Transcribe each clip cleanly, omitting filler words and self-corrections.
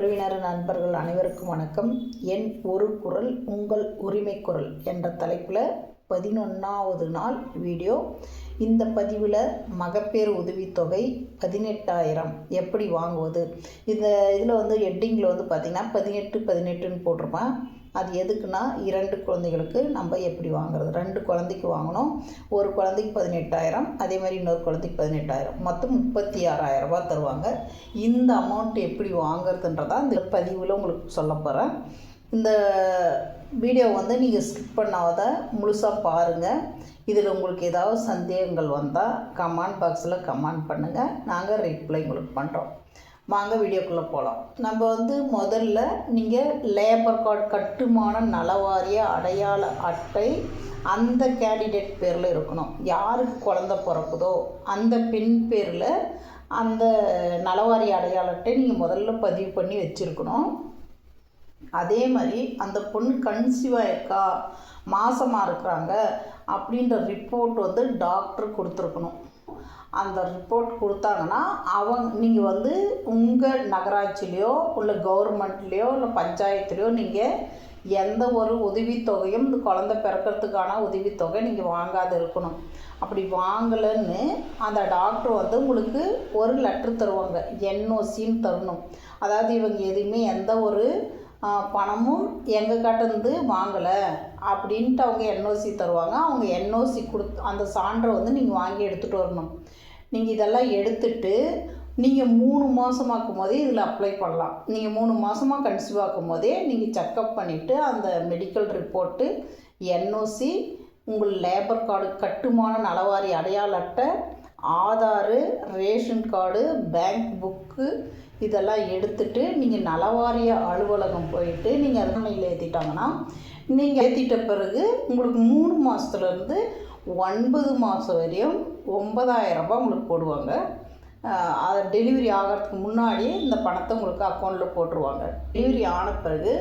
உறவினர் நண்பர்கள் அனைவருக்கும் வணக்கம். என் ஒரு குரல் உங்கள் உரிமை குரல் என்ற தலைப்பில் 11வது நாள் வீடியோ. இந்த பதிவில் மகப்பேறு உதவித்தொகை 18,000 எப்படி வாங்குவது. இதில் ஹெட்டிங்கில் பார்த்திங்கன்னா 18 போட்டிருப்பேன். அது எதுக்குன்னா 2 குழந்தைகளுக்கு நம்ம எப்படி வாங்குறது. 2 குழந்தைக்கு வாங்கணும். ஒரு குழந்தைக்கு 18,000, அதே மாதிரி இன்னொரு குழந்தைக்கு 18,000, மொத்தம் 36,000 ரூபா தருவாங்க. இந்த அமௌண்ட் எப்படி வாங்குறதுன்றதான் இந்த பதிவில் உங்களுக்கு சொல்ல போகிறேன். இந்த வீடியோ நீங்கள் ஸ்கிப் பண்ணாத முழுசாக பாருங்கள். இதில் உங்களுக்கு ஏதாவது சந்தேகங்கள் வந்தால் கமெண்ட் பாக்ஸில் கமெண்ட் பண்ணுங்கள். நாங்கள் ரிப்ளை உங்களுக்கு பண்ணுறோம். வாங்க வீடியோக்குள்ளே போகலாம். நம்ம முதல்ல நீங்கள் லேபர் கார்டு கட்டுமான நலவாரிய அடையாள அட்டை அந்த கேண்டிடேட் பேரில் இருக்கணும். யாருக்கு குழந்த பிறக்குதோ அந்த பெண் பேரில் அந்த நலவாரிய அடையாள அட்டை நீங்கள் முதல்ல பதிவு பண்ணி வச்சுருக்கணும். அதே மாதிரி அந்த பொண்ணு கன்சீவாக இருக்கா, மாசமாக இருக்கிறாங்க அப்படின்ற ரிப்போர்ட் டாக்டர் கொடுத்துருக்கணும். அந்த ரிப்போர்ட் கொடுத்தாங்கன்னா நீங்கள் உங்கள் நகராட்சியிலையோ இல்லை கவர்மெண்ட்லேயோ இல்லை பஞ்சாயத்துலேயோ நீங்கள் எந்த ஒரு உதவித்தொகையும் இந்த குழந்தை பிறக்கிறதுக்கான உதவித்தொகை நீங்கள் வாங்காது இருக்கணும். அப்படி வாங்கலைன்னு அந்த டாக்டர் உங்களுக்கு ஒரு லெட்ரு தருவாங்க, என்ஓசின்னு தரணும். அதாவது இவங்க எதுவுமே எந்த ஒரு பணமும் எங்கள் கிட்டேருந்து வாங்கலை அப்படின்ட்டு அவங்க என்ஓசி தருவாங்க. அவங்க என்ஓசி அந்த சான்றை நீங்கள் வாங்கி எடுத்துகிட்டு வரணும். நீங்கள் இதெல்லாம் எடுத்துட்டு நீங்கள் 3 மாதமாக்கும் போதே இதில் அப்ளை பண்ணலாம். நீங்கள் 3 மாதமாக கன்சீவ் ஆக்கும் போதே நீங்கள் செக்கப் பண்ணிவிட்டு அந்த மெடிக்கல் ரிப்போர்ட்டு, என்ஓசி, உங்கள் லேபர் கார்டு கட்டுமான நலவாரி அடையாள அட்டை, Aadhaar, ration card, bank book இதெல்லாம் எடுத்துகிட்டு நீங்கள் நலவாரிய அலுவலகம் போயிட்டு நீங்கள் அரண்மனையில் ஏற்றிட்டாங்கன்னா, நீங்கள் ஏற்றிட்ட பிறகு உங்களுக்கு 3 மாதத்துலேருந்து 9 மாதம் வரையும் 9,000 ரூபாய் உங்களுக்கு போடுவாங்க. அதை டெலிவரி ஆகிறதுக்கு முன்னாடியே இந்த பணத்தை உங்களுக்கு அக்கௌண்ட்டில் போட்டுருவாங்க. டெலிவரி ஆன பிறகு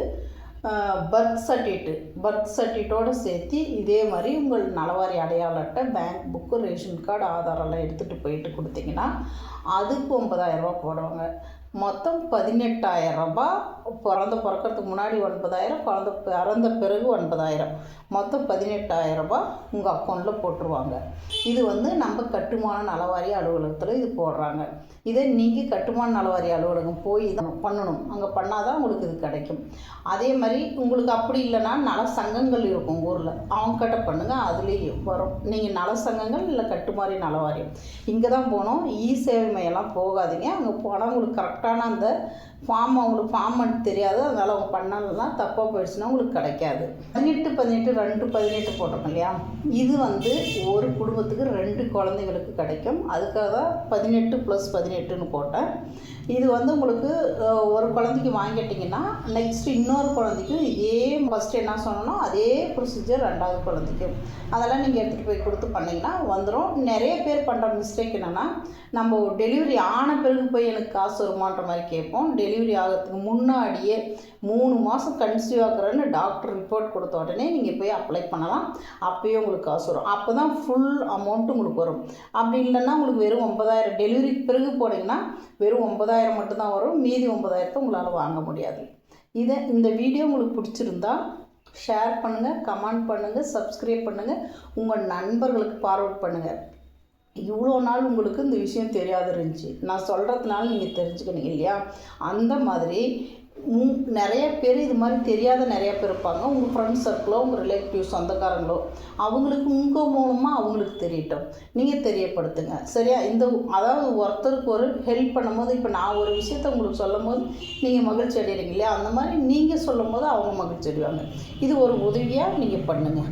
பர்த் சர்டிஃபிகேட்டோடு சேர்த்து இதே மாதிரி உங்கள் நலவாரி அடையாள அட்டை, பேங்க் புக்கு, ரேஷன் கார்டு, ஆதாரெல்லாம் எடுத்துகிட்டு போயிட்டு கொடுத்தீங்கன்னா அதுக்கு 9,000 ரூபா போடுவாங்க. மொத்தம் 18,000 ரூபாய். பிறக்கிறதுக்கு முன்னாடி 9,000, குழந்தை பிறந்த பிறகு 9,000, மொத்தம் 18,000 ரூபாய் உங்கள் அக்கௌண்ட்டில் போட்டுருவாங்க. இது நம்ம கட்டுமான நலவாரிய அலுவலகத்தில் இது போடுறாங்க. இதை நீங்கள் கட்டுமான நலவாரிய அலுவலகம் போய் பண்ணணும். அங்கே பண்ணால் தான் உங்களுக்கு இது கிடைக்கும். அதே மாதிரி உங்களுக்கு அப்படி இல்லைன்னா நல சங்கங்கள் இருக்கும் ஊரில், அவங்கக்கிட்ட பண்ணுங்கள், அதுலேயே வரும். நீங்கள் நல சங்கங்கள் இல்லை கட்டுமாரி நலவாரியம் இங்கே தான் போகணும். சேவை மையெல்லாம் போகாதீங்க. அங்கே போனால் உங்களுக்கு கரெக்டான அந்த அவங்களுக்கு ஃபார்ம் தெரியாது. அதனால் அவங்க பண்ணலாம், தப்பாக போயிடுச்சுன்னா உங்களுக்கு கிடைக்காது. 18 2 போட்டிருக்கோம் இல்லையா, இது ஒரு குடும்பத்துக்கு 2 குழந்தைங்களுக்கு கிடைக்கும். அதுக்காக தான் 18 + 18ன்னு போட்டேன். இது உங்களுக்கு ஒரு குழந்தைக்கு வாங்கிட்டிங்கன்னா நெக்ஸ்ட்டு இன்னொரு குழந்தைக்கும் இதே ஃபஸ்ட்டு என்ன சொன்னோன்னா அதே ப்ரொசீஜர் 2வது குழந்தைக்கும். அதெல்லாம் நீங்கள் எடுத்துகிட்டு போய் கொடுத்து பண்ணிங்கன்னா வந்துடும். நிறைய பேர் பண்ணுற மிஸ்டேக் என்னென்னா, நம்ம டெலிவரி ஆன பிறகு போய் எனக்கு காசு வருமான்ற மாதிரி கேட்போம். டெலிவரி ஆகிறதுக்கு முன்னாடியே 3 மாதம் கன்சீவ் ஆகுறேன்னு டாக்டர் ரிப்போர்ட் கொடுத்த உடனே நீங்கள் போய் அப்ளை பண்ணலாம். அப்போயே உங்களுக்கு காசு வரும். அப்போ தான் ஃபுல் அமௌண்ட்டு உங்களுக்கு வரும். அப்படி இல்லைன்னா உங்களுக்கு வெறும் 9,000 டெலிவரிக்கு பிறகு போனீங்கன்னா வெறும் 9,000 மட்டும்தான் வரும். மீதி 9,000 உங்களால் வாங்க முடியாது. இந்த வீடியோ உங்களுக்கு பிடிச்சிருந்தா ஷேர் பண்ணுங்கள், கமெண்ட் பண்ணுங்கள், சப்ஸ்கிரைப் பண்ணுங்கள், உங்கள் நண்பர்களுக்கு ஃபார்வர்ட் பண்ணுங்கள். இவ்வளோ நாள் உங்களுக்கு இந்த விஷயம் தெரியாது இருந்துச்சு, நான் சொல்கிறதுனால நீங்கள் தெரிஞ்சுக்கணும் இல்லையா. அந்த மாதிரி நிறைய பேர் இது மாதிரி தெரியாத நிறைய பேர் இருப்பாங்க. உங்கள் ஃப்ரெண்ட்ஸ் சர்க்கிளோ, உங்கள் ரிலேட்டிவ்ஸ், சொந்தக்காரங்களோ, அவங்களுக்கு உங்கள் மூலமாக அவங்களுக்கு தெரியட்டும், நீங்கள் தெரியப்படுத்துங்க. சரியா? அதாவது ஒருத்தருக்கு ஒரு ஹெல்ப் பண்ணும்போது, இப்போ நான் ஒரு விஷயத்த உங்களுக்கு சொல்லும் போது நீங்கள் மகிழ்ச்சி அடைகிறீங்க இல்லையா, அந்த மாதிரி நீங்கள் சொல்லும் போது அவங்க மகிழ்ச்சி அடைவாங்க. இது ஒரு உதவியாக நீங்கள் பண்ணுங்கள்.